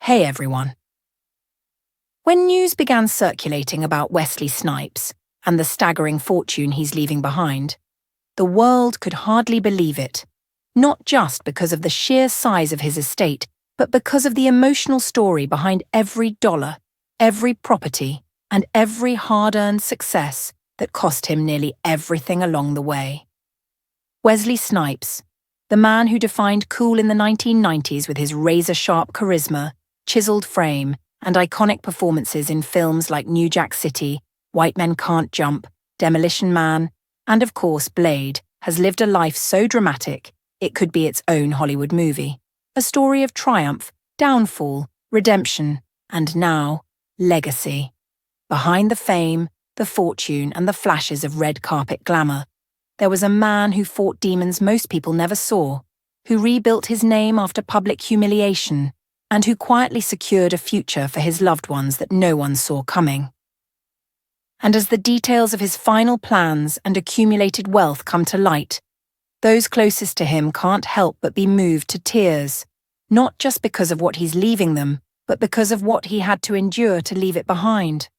Hey everyone. When news began circulating about Wesley Snipes and the staggering fortune he's leaving behind, the world could hardly believe it, not just because of the sheer size of his estate, but because of the emotional story behind every dollar, every property, and every hard-earned success that cost him nearly everything along the way. Wesley Snipes, the man who defined cool in the 1990s with his razor-sharp charisma, chiseled frame, and iconic performances in films like New Jack City, White Men Can't Jump, Demolition Man, and of course Blade, has lived a life so dramatic it could be its own Hollywood movie. A story of triumph, downfall, redemption, and now, legacy. Behind the fame, the fortune, and the flashes of red carpet glamour, there was a man who fought demons most people never saw, who rebuilt his name after public humiliation, and who quietly secured a future for his loved ones that no one saw coming. And as the details of his final plans and accumulated wealth come to light, those closest to him can't help but be moved to tears, not just because of what he's leaving them, but because of what he had to endure to leave it behind.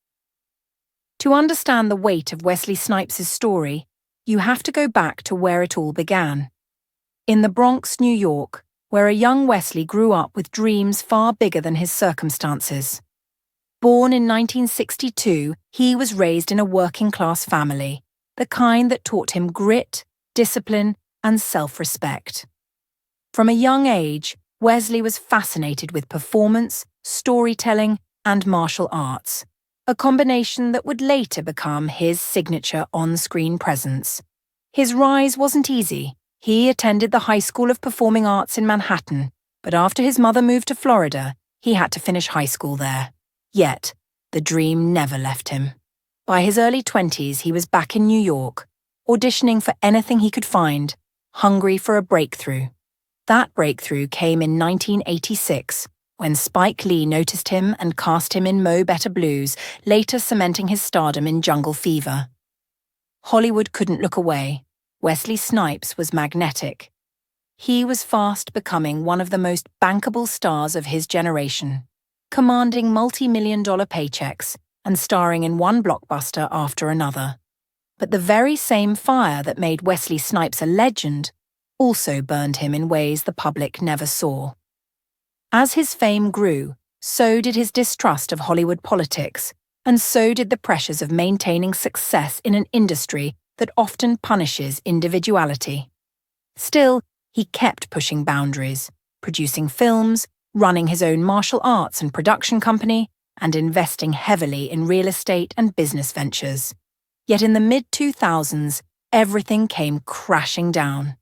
To understand the weight of Wesley Snipes' story, you have to go back to where it all began. In the Bronx, New York, where a young Wesley grew up with dreams far bigger than his circumstances. Born in 1962, he was raised in a working-class family, the kind that taught him grit, discipline, and self-respect. From a young age, Wesley was fascinated with performance, storytelling, and martial arts, a combination that would later become his signature on-screen presence. His rise wasn't easy. He attended the High School of Performing Arts in Manhattan, but after his mother moved to Florida, he had to finish high school there. Yet, the dream never left him. By his early 20s, he was back in New York, auditioning for anything he could find, hungry for a breakthrough. That breakthrough came in 1986, when Spike Lee noticed him and cast him in Mo Better Blues, later cementing his stardom in Jungle Fever. Hollywood couldn't look away. Wesley Snipes was magnetic. He was fast becoming one of the most bankable stars of his generation, commanding multi-million-dollar paychecks and starring in one blockbuster after another. But the very same fire that made Wesley Snipes a legend also burned him in ways the public never saw. As his fame grew, so did his distrust of Hollywood politics, and so did the pressures of maintaining success in an industry that often punishes individuality. Still, he kept pushing boundaries, producing films, running his own martial arts and production company, and investing heavily in real estate and business ventures. Yet in the mid-2000s, everything came crashing down.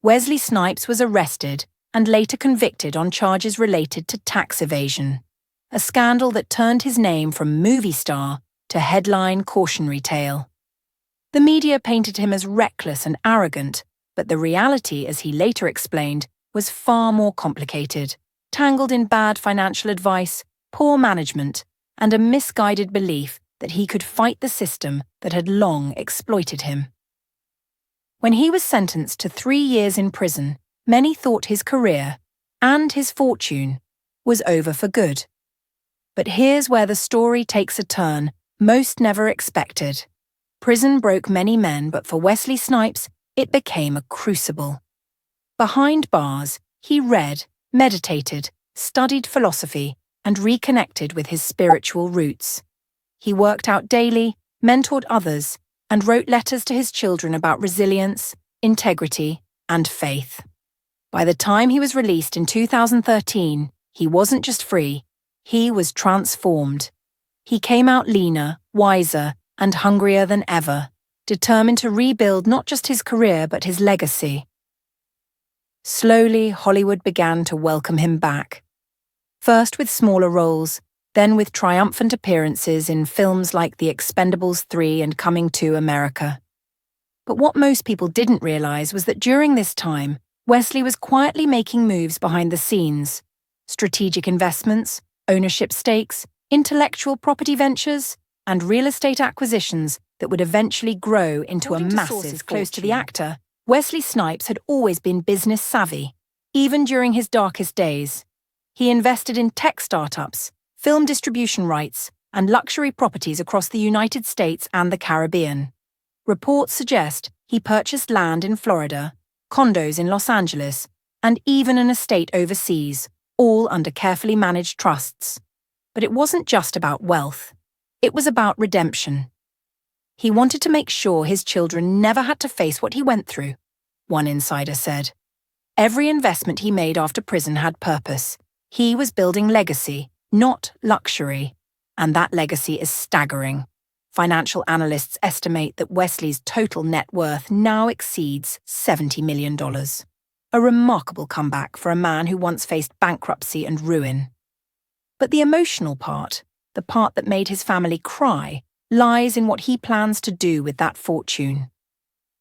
Wesley Snipes was arrested and later convicted on charges related to tax evasion, a scandal that turned his name from movie star to headline cautionary tale. The media painted him as reckless and arrogant, but the reality, as he later explained, was far more complicated, tangled in bad financial advice, poor management, and a misguided belief that he could fight the system that had long exploited him. When he was sentenced to 3 years in prison, many thought his career, and his fortune, was over for good. But here's where the story takes a turn most never expected. Prison broke many men, but for Wesley Snipes, it became a crucible. Behind bars, he read, meditated, studied philosophy, and reconnected with his spiritual roots. He worked out daily, mentored others, and wrote letters to his children about resilience, integrity, and faith. By the time he was released in 2013, he wasn't just free, he was transformed. He came out leaner, wiser, and hungrier than ever, determined to rebuild not just his career but his legacy. Slowly, Hollywood began to welcome him back. First with smaller roles, then with triumphant appearances in films like The Expendables 3 and Coming to America. But what most people didn't realize was that during this time, Wesley was quietly making moves behind the scenes. Strategic investments, ownership stakes, intellectual property ventures, and real estate acquisitions that would eventually grow into a massive close to the actor. Wesley Snipes had always been business savvy, even during his darkest days. He invested in tech startups, film distribution rights, and luxury properties across the United States and the Caribbean. Reports suggest he purchased land in Florida, condos in Los Angeles, and even an estate overseas, all under carefully managed trusts. But it wasn't just about wealth. It was about redemption. He wanted to make sure his children never had to face what he went through, one insider said. Every investment he made after prison had purpose. He was building legacy, not luxury. And that legacy is staggering. Financial analysts estimate that Wesley's total net worth now exceeds $70 million. A remarkable comeback for a man who once faced bankruptcy and ruin. But the emotional part, the part that made his family cry, lies in what he plans to do with that fortune.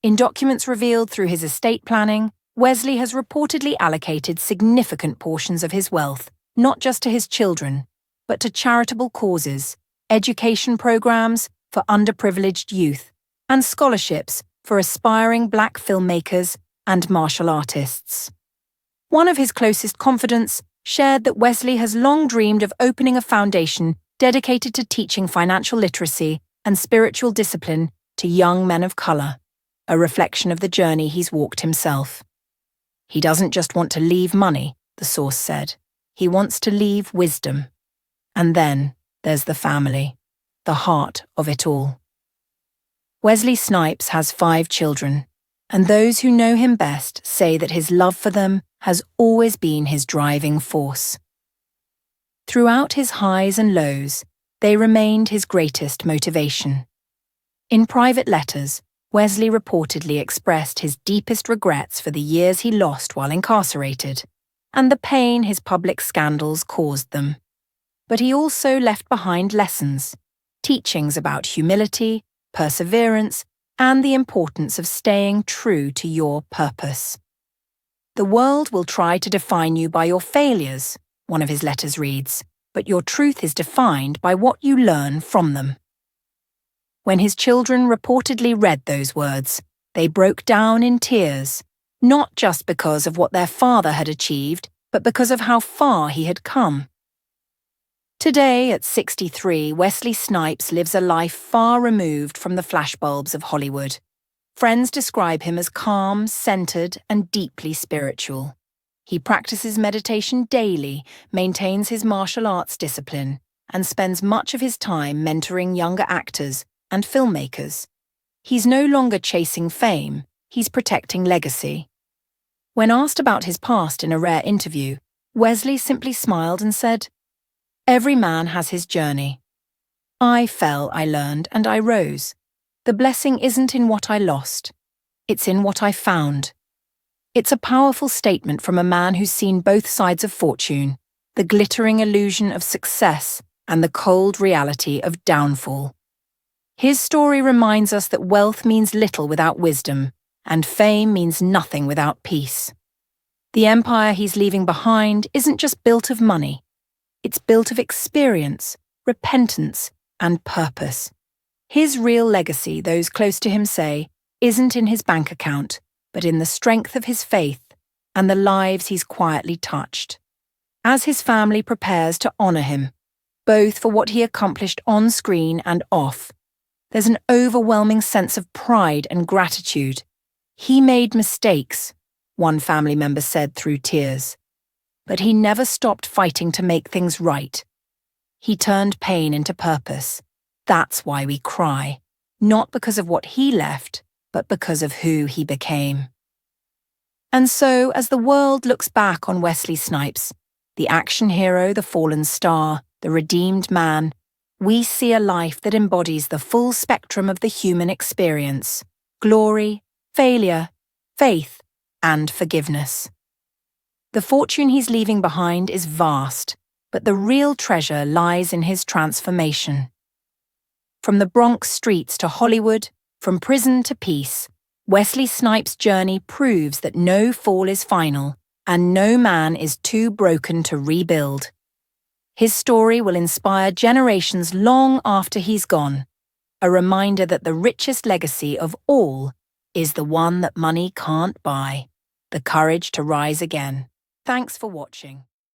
In documents revealed through his estate planning, Wesley has reportedly allocated significant portions of his wealth, not just to his children, but to charitable causes, education programs for underprivileged youth, and scholarships for aspiring Black filmmakers and martial artists. One of his closest confidants shared that Wesley has long dreamed of opening a foundation dedicated to teaching financial literacy and spiritual discipline to young men of color, a reflection of the journey he's walked himself. He doesn't just want to leave money, the source said. He wants to leave wisdom. And then there's the family, the heart of it all. Wesley Snipes has 5 children, and those who know him best say that his love for them has always been his driving force. Throughout his highs and lows, they remained his greatest motivation. In private letters, Wesley reportedly expressed his deepest regrets for the years he lost while incarcerated, and the pain his public scandals caused them. But he also left behind lessons, teachings about humility, perseverance, and the importance of staying true to your purpose. The world will try to define you by your failures, one of his letters reads, but your truth is defined by what you learn from them. When his children reportedly read those words, they broke down in tears, not just because of what their father had achieved, but because of how far he had come. Today, at 63, Wesley Snipes lives a life far removed from the flashbulbs of Hollywood. Friends describe him as calm, centered, and deeply spiritual. He practices meditation daily, maintains his martial arts discipline, and spends much of his time mentoring younger actors and filmmakers. He's no longer chasing fame, he's protecting legacy. When asked about his past in a rare interview, Wesley simply smiled and said, "Every man has his journey. I fell, I learned, and I rose. The blessing isn't in what I lost. It's in what I found." It's a powerful statement from a man who's seen both sides of fortune, the glittering illusion of success and the cold reality of downfall. His story reminds us that wealth means little without wisdom, and fame means nothing without peace. The empire he's leaving behind isn't just built of money. It's built of experience, repentance, and purpose. His real legacy, those close to him say, isn't in his bank account, but in the strength of his faith and the lives he's quietly touched. As his family prepares to honor him, both for what he accomplished on screen and off, there's an overwhelming sense of pride and gratitude. He made mistakes, one family member said through tears. But he never stopped fighting to make things right. He turned pain into purpose. That's why we cry, not because of what he left, but because of who he became. And so, as the world looks back on Wesley Snipes, the action hero, the fallen star, the redeemed man, we see a life that embodies the full spectrum of the human experience: glory, failure, faith, and forgiveness. The fortune he's leaving behind is vast, but the real treasure lies in his transformation. From the Bronx streets to Hollywood, from prison to peace, Wesley Snipes' journey proves that no fall is final, and no man is too broken to rebuild. His story will inspire generations long after he's gone, a reminder that the richest legacy of all is the one that money can't buy: the courage to rise again. Thanks for watching.